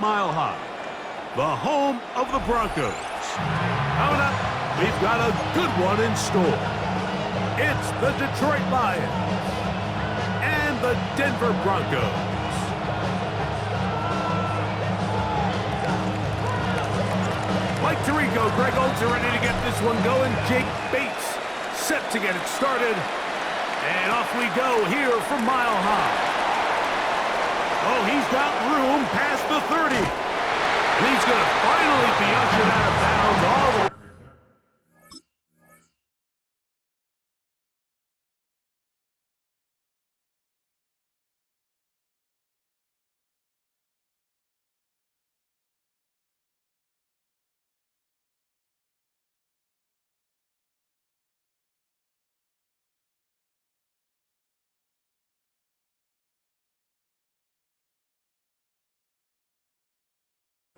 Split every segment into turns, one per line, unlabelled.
Mile High, the home of the Broncos. Coming up, we've got a good one in store. It's the Detroit Lions and the Denver Broncos. Mike Tirico, Greg Olsen ready to get this one going. Jake Bates set to get it started. And off we go here from Mile High. Oh, he's got room past the 30. And he's going to finally be ushered out of bounds all the way.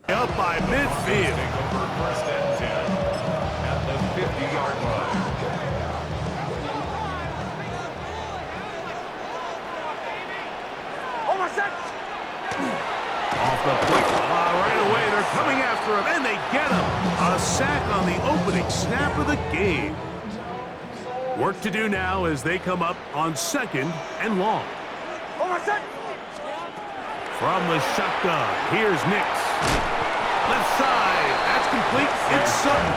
Up by midfield.
First and 10 at the 50-yard line.
Off the quick right away. They're coming after him, and they get him. A sack on the opening snap of the game. Work to do now as they come up on 2nd and long. From the shotgun, here's Nix. Left side, that's complete. It's Sutton.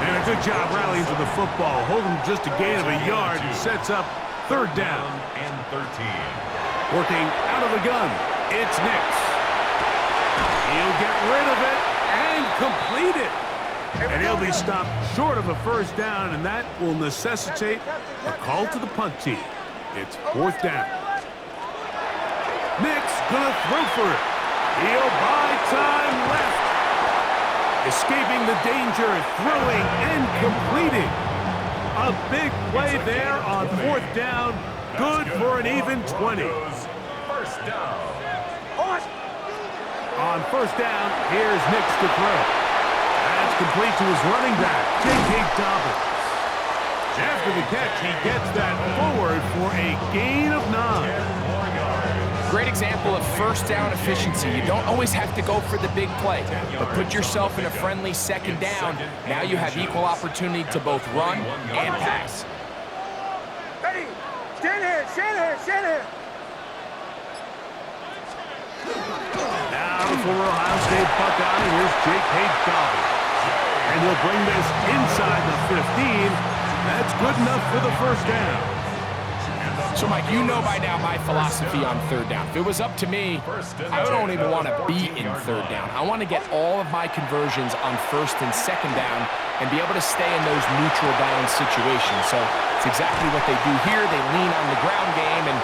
And a good job rallying to the football. Holding just a gain of a yard. Sets up 3rd down.
And 13.
Working out of the gun, it's Nix. He'll get rid of it and complete it. And he'll be stopped short of a 1st down, and that will necessitate a call to the punt team. It's 4th down. Nix gonna throw for it. He'll buy time left. Escaping the danger, throwing and completing. A big play there on 4th down. Good for an even 20.
First down.
On 1st down, here's Nix to throw. That's complete to his running back, J.K. Dobbins. After the catch, he gets that forward for a gain of 9.
Great example of 1st down efficiency. You don't always have to go for the big play, but put yourself in a friendly 2nd down. Now you have equal opportunity to both run and pass.
Ready? Stand here.
Now for Ohio State Buckeye, here's J.K. Dobbins. And he'll bring this inside the 15. That's good enough for the 1st down.
So, Mike, you know by now my philosophy on 3rd down. If it was up to me, I don't even want to be in 3rd down. I want to get all of my conversions on 1st and 2nd down and be able to stay in those neutral down situations. So it's exactly what they do here. They lean on the ground game and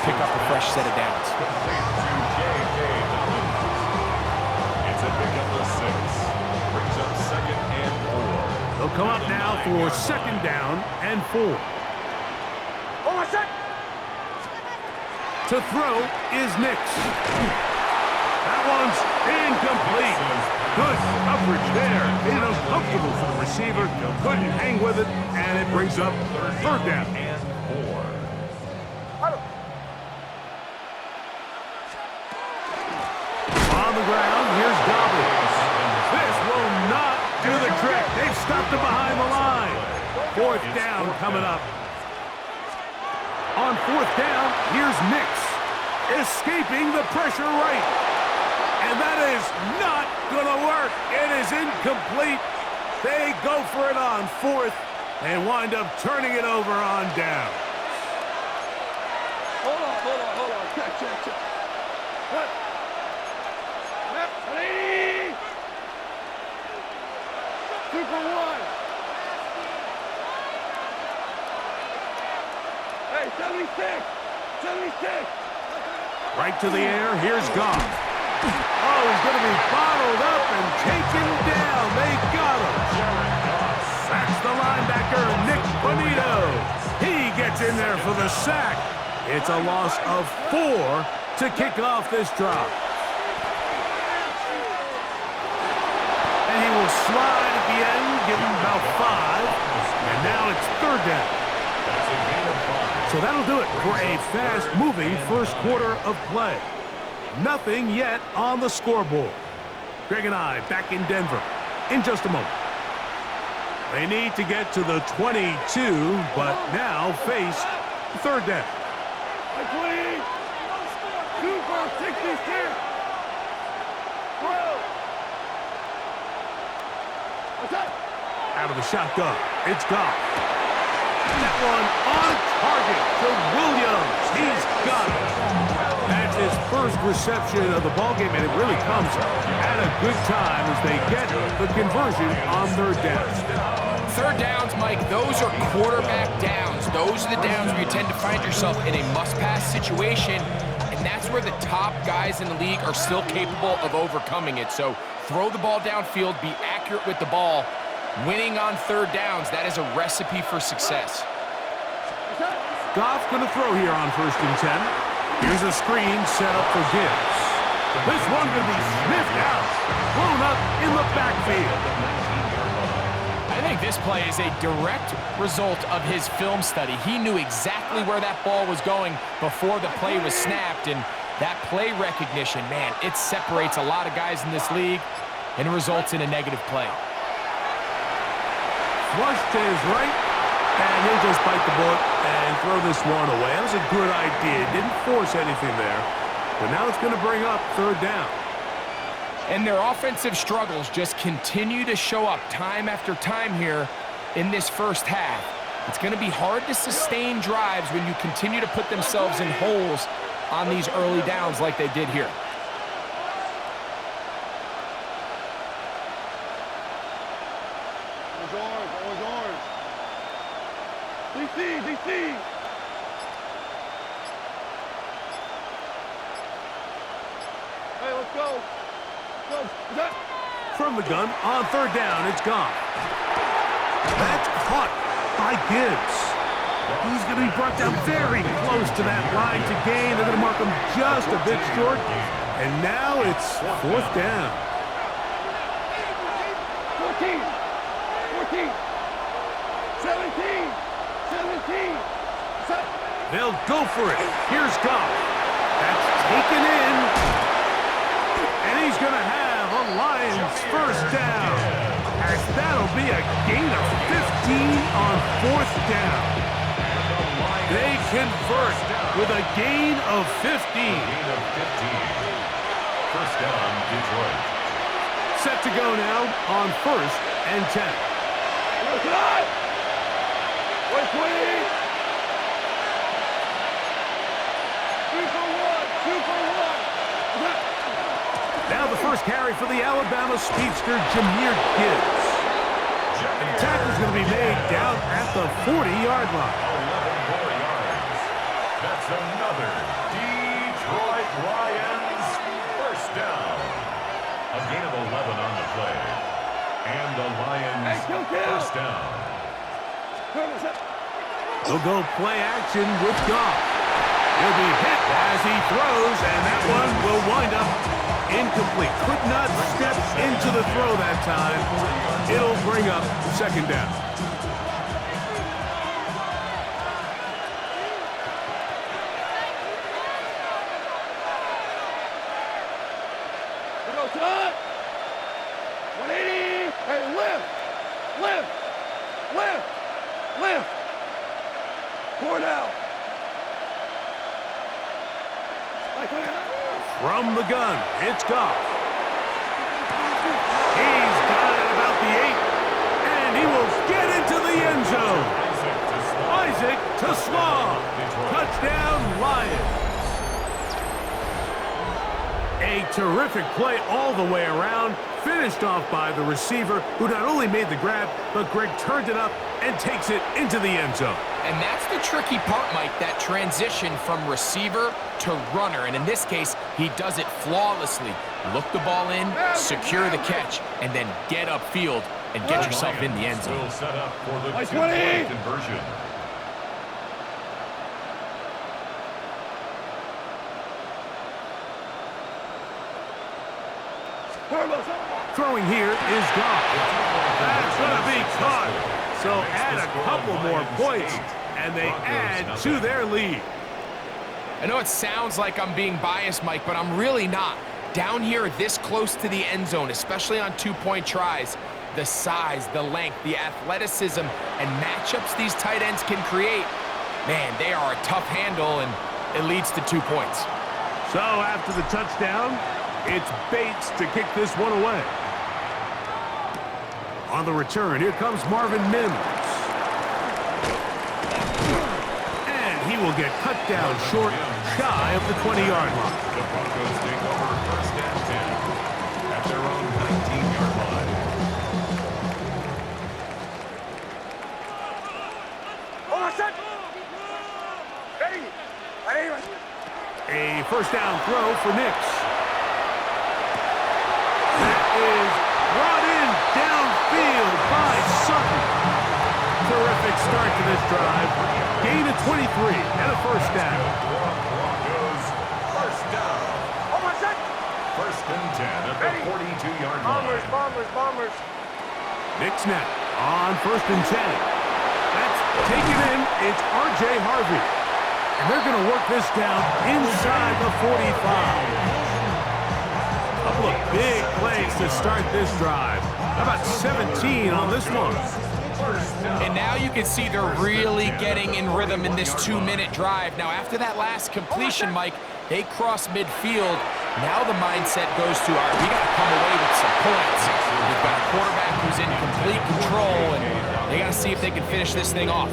pick up a fresh set of downs.
It's a pickup of 6. Brings up 2nd and 4.
They'll come up now for 2nd down and 4. To throw is Nix. That one's incomplete. Good coverage there. Made it uncomfortable for the receiver. Couldn't hang with it, and it brings up 3rd down.
And 4.
On the ground, here's Dobbins. This will not do the trick. They've stopped him behind the line. 4th down coming up. On 4th down, here's Nix, escaping the pressure right. And that is not going to work. It is incomplete. They go for it on 4th and wind up turning it over on down.
Hold on. Check. What? Ready? 2 for 1. Hey, 76.
Right to the air, here's Goff. Oh, he's going to be bottled up and taken down. They got him. That's the linebacker, Nick Bonito. He gets in there for the sack. It's a loss of 4 to kick off this drive. And he will slide at the end, give him about 5. And now it's 3rd down. So that'll do it for a fast-moving 1st quarter of play. Nothing yet on the scoreboard. Greg and I back in Denver in just a moment. They need to get to the 22, but now face third down.
20. Super 66.
Out of the shotgun, it's Goff. That one on target to Williams. He's got it. That's his first reception of the ballgame, and it really comes at a good time as they get the conversion on third down.
Third downs, Mike, those are quarterback downs. Those are the downs where you tend to find yourself in a must-pass situation, and that's where the top guys in the league are still capable of overcoming it. So throw the ball downfield, be accurate with the ball. Winning on third downs, that is a recipe for success.
Goff going to throw here on 1st and 10. Here's a screen set up for Gibbs. This one going to be sniffed out, blown up in the backfield.
I think this play is a direct result of his film study. He knew exactly where that ball was going before the play was snapped, and that play recognition, man, it separates a lot of guys in this league and results in a negative play.
Flush to his right, and he'll just bite the bullet and throw this one away. That was a good idea. Didn't force anything there, but now it's going to bring up third down.
And their offensive struggles just continue to show up time after time here in this first half. It's going to be hard to sustain drives when you continue to put themselves in holes on these early downs like they did here.
DC. Hey, let's go.
From the gun, on third down, it's gone. That's caught by Gibbs. He's going to be brought down very close to that line to gain. They're going to mark him just a bit short. And now it's fourth down.
14. 17.
They'll go for it. Here's Goff. That's taken in. And he's going to have a Lions first down. As that'll be a gain of 15 on fourth down. They convert with a gain of 15.
First down, Detroit.
Set to go now on 1st and 10. Now the first carry for the Alabama speedster, Jahmyr Gibbs. And the tackle's going to be made down at the 40-yard line.
11 more yards. That's another Detroit Lions first down. A gain of 11 on the play. And the Lions first down.
They'll go play action with Goff. He'll be hit as he throws, and that one will wind up incomplete. Could not step into the throw that time. It'll bring up second down.
We go, Todd. 180. Hey, lift. Pour it out.
From the gun, it's Goff. He's got it about the 8, and he will get into the end zone. Isaac to Slaw. Touchdown, Lions. A terrific play all the way around, finished off by the receiver, who not only made the grab, but Greg turned it up and takes it into the end zone.
And that's the tricky part, Mike, that transition from receiver to runner. And in this case, he does it flawlessly. Look the ball in, secure the catch, and then get upfield and get yourself in the end zone.
Will set up for the two-point conversion.
Throwing here is Goff. That's going to be caught. So add a couple more points, and they add to their lead.
I know it sounds like I'm being biased, Mike, but I'm really not. Down here this close to the end zone, especially on two-point tries, the size, the length, the athleticism, and matchups these tight ends can create, man, they are a tough handle, and it leads to 2 points.
So after the touchdown, it's Bates to kick this one away. On the return, here comes Marvin Mims. And he will get cut down short, shy of the 20-yard line.
The Broncos take over first and 10 at their own 19-yard line.
A first down throw for Nix. That is brought in downfield by Sutton. Terrific start to this drive. Gain of 23 and a first down.
Broncos first down. First and 10 at the 42-yard line.
Bombers.
Nix now on first and 10. That's taken in. It's R.J. Harvey. And they're going to work this down inside the 45. Couple of big plays to start this drive. How about 17 on this one?
And now you can see they're really getting in rhythm in this 2-minute drive. Now, after that last completion, Mike, they cross midfield. Now the mindset goes to, all right, we got to come away with some points. We've got a quarterback who's in complete control, and they got to see if they can finish this thing off.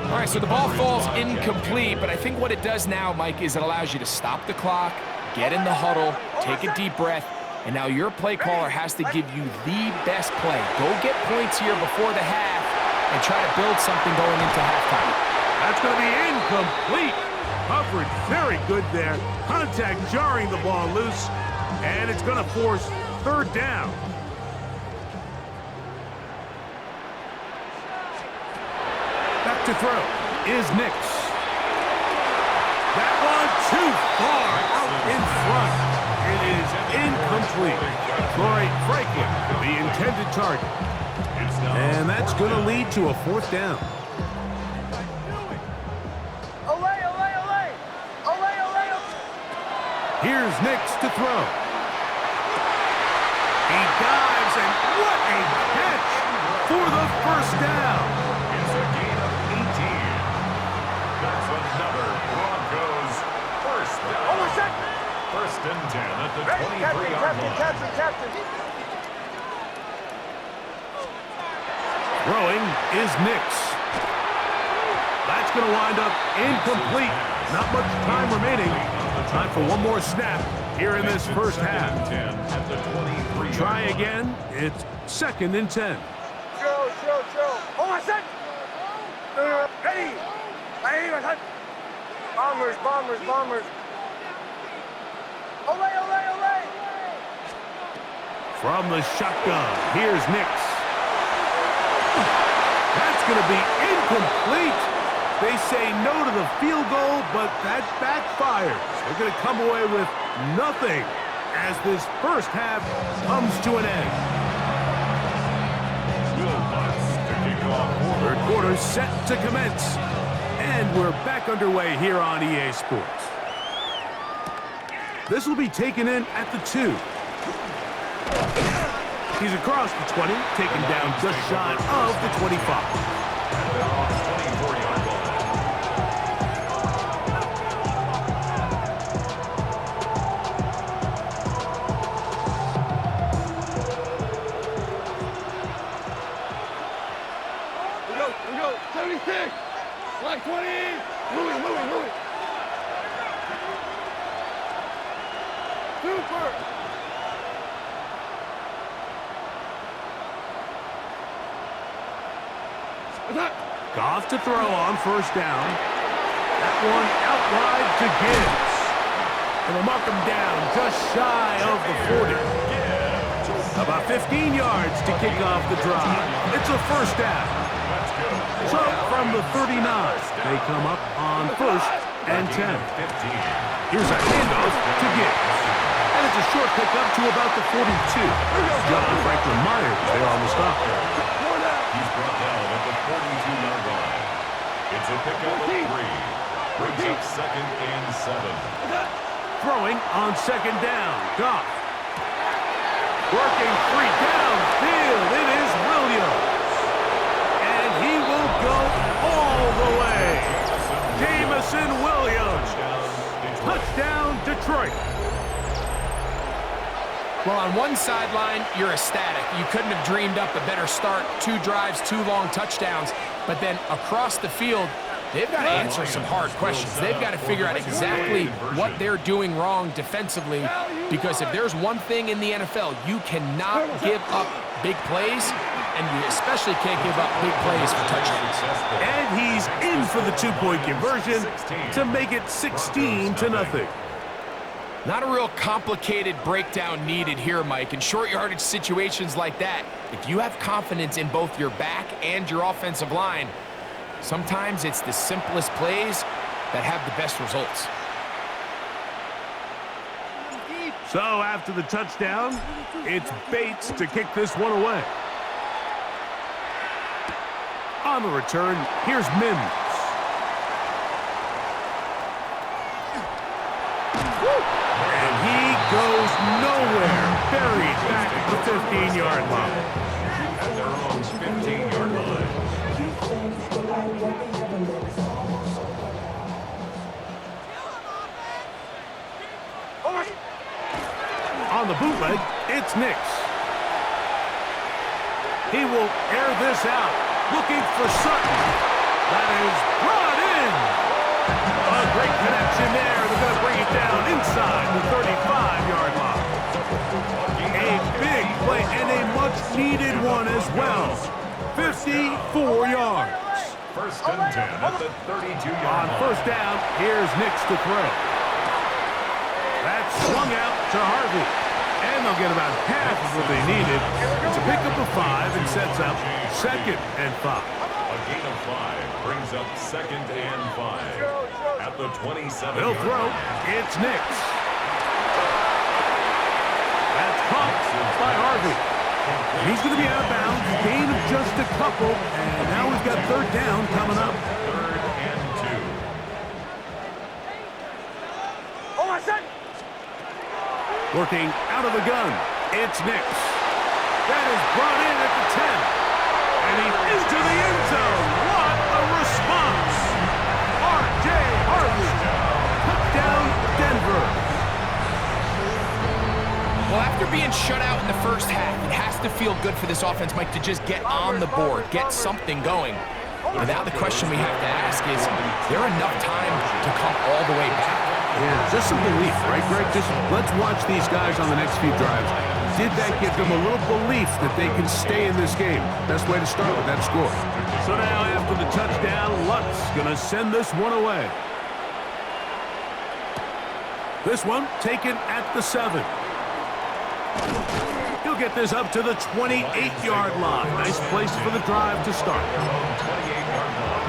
All right, so the ball falls incomplete, but I think what it does now, Mike, is it allows you to stop the clock, get in the huddle, take a deep breath, and now your play caller has to give you the best play. Go get points here before the half and try to build something going into halftime.
That's going to be incomplete. Coverage very good there. Contact jarring the ball loose, and it's going to force third down. Back to throw is Nix. That one too far out in front. It is incomplete. Troy Franklin, the intended target. And that's going to lead to a fourth down. Here's Nix to throw. He dives, and what a catch for the first down.
It's a gain of 18. That's another Broncos first down. First and 10 at the 23-yard line.
Captain.
Throwing is Nix. That's going to wind up incomplete. Not much time remaining. Time for one more snap here in this first half. Try again. It's second and 10.
Chill. Hold on a sec. Ready. Bombers. Olay.
From the shotgun, here's Nix. That's going to be incomplete. They say no to the field goal, but that backfires. They're going to come away with nothing as this first half comes to an end. Third quarter set to commence. And we're back underway here on EA Sports. This will be taken in at the 2. He's across the 20, taken down just shy of the 25.
We go. 76. Like 20. Moving. Super.
Goff to throw on first down. That one out wide to Gibbs. And they'll mark him down just shy of the 40. About 15 yards to kick off the drive. It's a first down. So from the 39, they come up on first and 10. Here's a handoff to Gibbs. And it's a short pickup to about the 42. John Franklin Myers there on the stop.
He's brought down at the 42-yard line. It's a pickup of 3. brings up 2nd and 7.
Throwing on 2nd down. Goff. Working free downfield. It is Williams. And he will go all the way. Jamison Williams. Touchdown, Detroit.
Well, on one sideline, you're ecstatic. You couldn't have dreamed up a better start. 2 drives, 2 long touchdowns. But then across the field, they've got to answer some hard questions. They've got to figure out exactly what they're doing wrong defensively, because if there's one thing in the NFL, you cannot give up big plays, and you especially can't give up big plays for touchdowns.
And he's in for the 2-point conversion to make it 16-0.
Not a real complicated breakdown needed here, Mike. In short yardage situations like that, if you have confidence in both your back and your offensive line, sometimes it's the simplest plays that have the best results.
So after the touchdown, it's Bates to kick this one away. On the return, here's Mims. And he goes nowhere. Buried back at the 15-yard line.
At their own 15-yard line.
On the bootleg, it's Nix. He will air this out, looking for Sutton. That is brought in. A great connection there. They're going to bring it down inside the 35-yard line. A big play and a much-needed one as well. 54 yards.
1st and 10 at the 32-yard line.
On 1st down, here's Nix to throw. That's swung out to Harvey. And they'll get about half of what they needed to pick up a 5 and sets up 2nd and 5.
A gain of 5 brings up 2nd and 5 at the 27.
He'll throw. It's Nix. That's caught by Harvey. He's going to be out of bounds. Gain of just a couple. And now we've got 3rd down coming up.
3rd and 2.
Oh, my son!
Working out of the gun. It's Nix. That is brought in at the 10. And he's into the end zone. What a response. R.J. Harvey. Touchdown, Denver.
Well, after being shut out in the first half, it has to feel good for this offense, Mike, to just get on the board, get something going. And now the question we have to ask is there enough time to come all the way back?
Yeah, just some belief, right, Greg? Just let's watch these guys on the next few drives. Did that give them a little belief that they can stay in this game? Best way to start with that score. So now after the touchdown, Lutz gonna send this one away. This one taken at the 7. He'll get this up to the 28-yard line. Nice place for the drive to start.
28-yard line.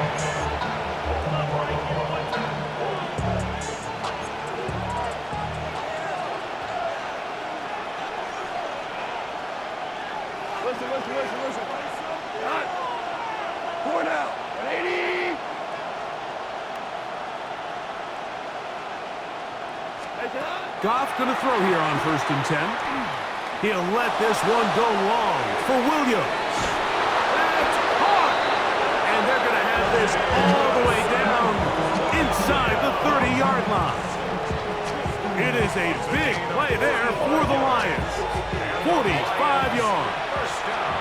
Listen. Cut. 4 now. 180.
Goff gonna throw here on 1st and 10. He'll let this one go long for Williams. That's caught! And they're gonna have this all the way down inside the 30-yard line. It is a big play there for the Lions. 45 yards.
First down.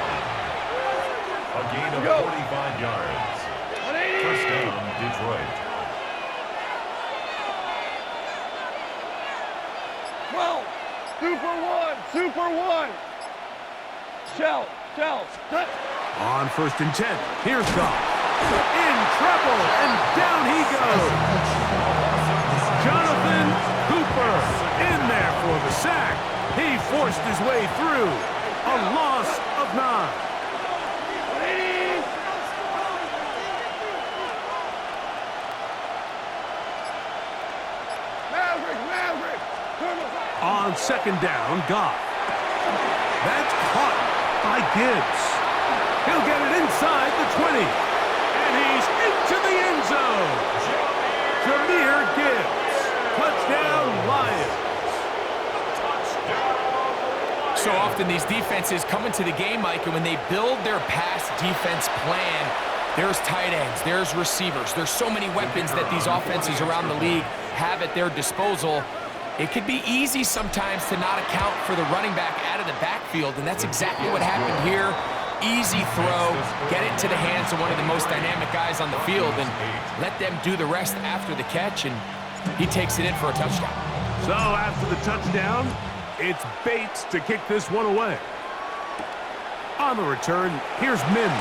A gain of 45 yards. First down, Detroit.
Well, Super 1. Shell.
On 1st and 10, here's Goff. In trouble, and down he goes. Jonathan Cooper in there for the sack. He forced his way through. A loss of 9.
Maverick.
On 2nd down, Goff. That's caught by Gibbs. He'll get it inside the 20. And he's into the end zone. Jameer Gibbs. Touchdown, Lions.
So often these defenses come into the game, Mike, and when they build their pass defense plan, there's tight ends, there's receivers, there's so many weapons that these offenses around the league have at their disposal. It could be easy sometimes to not account for the running back out of the backfield, and that's exactly what happened here. Easy throw, get it to the hands of one of the most dynamic guys on the field, and let them do the rest after the catch, and he takes it in for a touchdown.
So after the touchdown, it's Bates to kick this one away. On the return, here's Mims.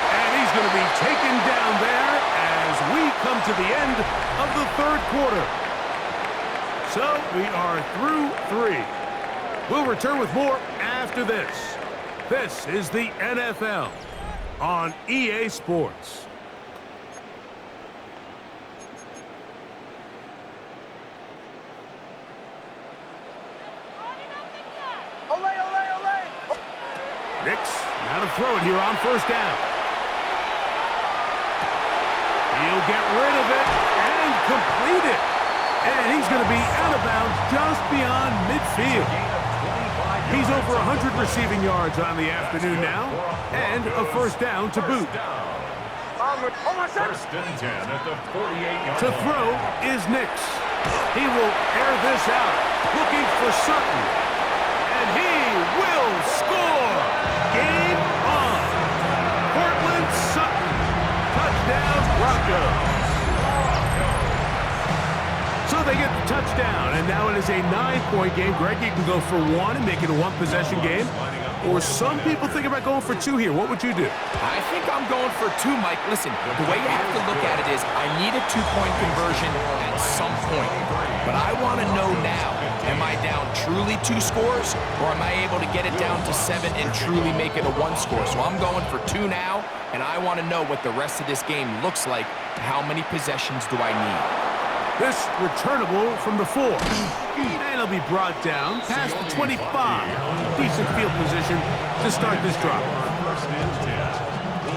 And he's going to be taken down there as we come to the end of the third quarter. So we are through 3. We'll return with more after this. This is the NFL on EA Sports. Nix, now to throw it here on first down. He'll get rid of it and complete it. And he's going to be out of bounds just beyond midfield. He's over 100 receiving yards on the afternoon now, and a first down to boot.
First and 10 at the 48-yard
To throw is Nix. He will air this out, looking for Sutton. And he will score. Game on. Cortland Sutton. Touchdown, Broncos. So they get the touchdown, and now it is a 9-point game. Greg, you can go for 1 and make it a 1-possession game. Or some people think about going for 2 here. What would you do?
I think I'm going for 2, Mike. Listen, the way you have to look at it is I need a 2-point conversion at some point. But I want to know now, am I down truly 2 scores, or am I able to get it down to 7 and truly make it a 1 score? So I'm going for 2 now, and I want to know what the rest of this game looks like. How many possessions do I need?
This returnable from the 4. And it'll be brought down past the 25. Decent field position to start this drive.
First and 10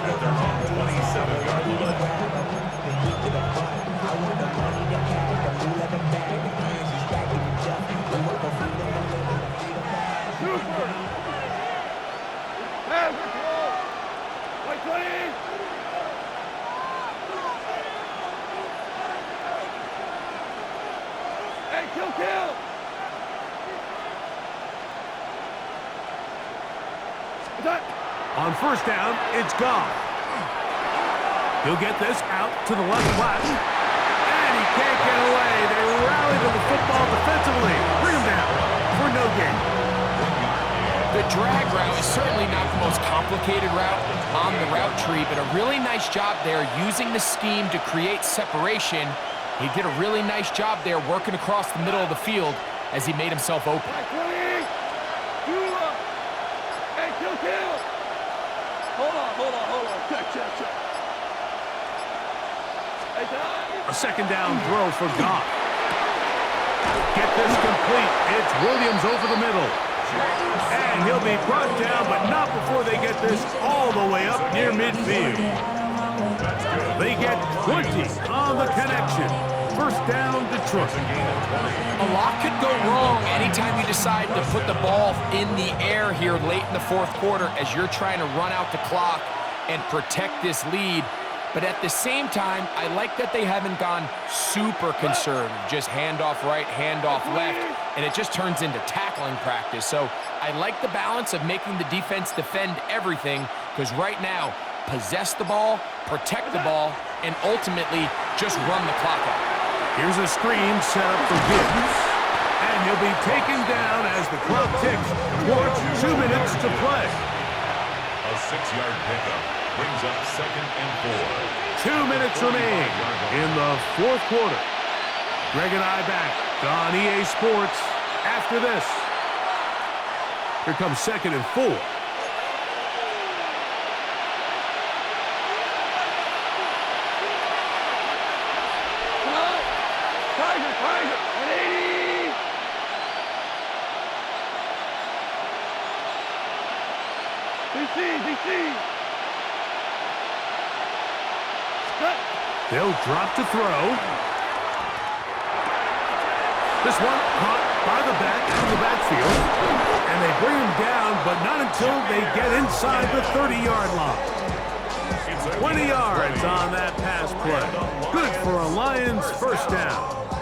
at their own 27-yard line.
Super. Maverick roll. White 20. Hey, kill.
On first down, it's gone. He'll get this out to the left flat. And he can't get away. They rally to the football defensively. Bring him down for no gain.
The drag route is certainly not the most complicated route on the route tree, but a really nice job there using the scheme to create separation. He did a really nice job there working across the middle of the field as he made himself open.
Hey, kill. Hold on. Check. Hey, time.
A second down throw for Goff. Get this complete. It's Williams over the middle. And he'll be brought down, but not before they get this all the way up near midfield. They get 20 on the connection. First down, Detroit.
A lot could go wrong anytime you decide to put the ball in the air here late in the fourth quarter as you're trying to run out the clock and protect this lead. But at the same time, I like that they haven't gone super conservative, just handoff right, handoff left, and it just turns into tackling practice. So I like the balance of making the defense defend everything, because right now, possess the ball, protect the ball, and ultimately just run the clock out.
Here's a screen set up for Gibbs. And he'll be taken down as the clock ticks towards 2 minutes to play.
A 6-yard pickup brings up second and 4.
2 minutes remain in the fourth quarter. Greg and I back on EA Sports after this. Here comes second and 4.
Tiger, 180. DC. Cut.
They'll drop to throw. This one caught by the back out of the backfield. And they bring him down, but not until they get inside the 30-yard line. 20 yards on that pass play. Good for a Lions first down.